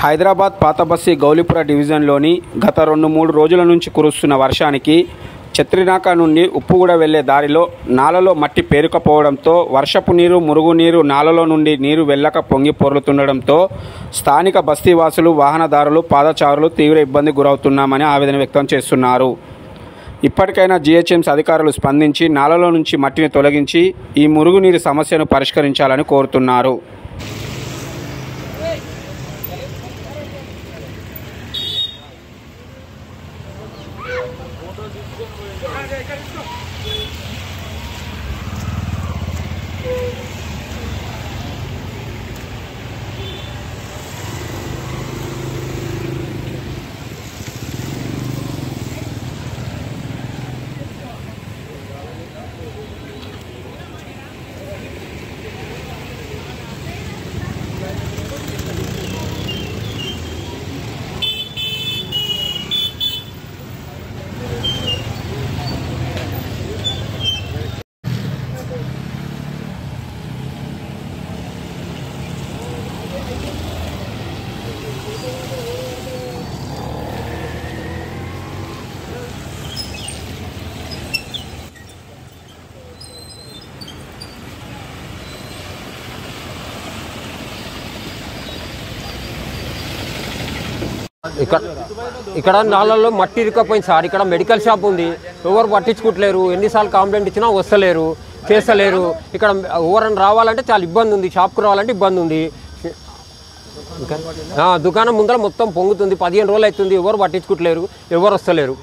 హైదరాబాద్ పాతబస్తీ గౌలిపుర డివిజన్లోని గత 2-3 రోజుల నుంచి కురుస్తున్న వర్షానికి ఛత్రినాక నుండి ఉప్పుగూడ వెళ్లే దారిలో నాలలో మట్టి పేరుకుపోవడంతో వర్షపు నీరు, మురుగునీరు నాలలో నుండి నీరు వెళ్ళక పొంగి పొర్లుతుండడంతో స్థానిక బస్తీవాసులు, వాహనదారులు, పాదచారులు తీవ్ర ఇబ్బంది గురవుతున్నామని ఆవేదన వ్యక్తం చేస్తున్నారు. ఇప్పటికైనా జీహెచ్ఎంసీ అధికారులు స్పందించి నాలలో నుంచి మట్టిని తొలగించి ఈ మురుగునీరు సమస్యను పరిష్కరించాలని కోరుతున్నారు. ఇక్కడ నాళ్ళల్లో మట్టి ఇరుకపోయింది సార్. ఇక్కడ మెడికల్ షాప్ ఉంది, ఎవరు పట్టించుకుంటలేరు. ఎన్నిసార్లు కంప్లైంట్ ఇచ్చినా వస్తలేరు, చేస్తలేరు. ఇక్కడ ఎవరైనా రావాలంటే చాలా ఇబ్బంది ఉంది, షాప్కి రావాలంటే ఇబ్బంది ఉంది. దుకాణం ముందర మొత్తం పొంగుతుంది. 15 రోజులు అవుతుంది, ఎవరు పట్టించుకుంటలేరు, ఎవరు వస్తలేరు.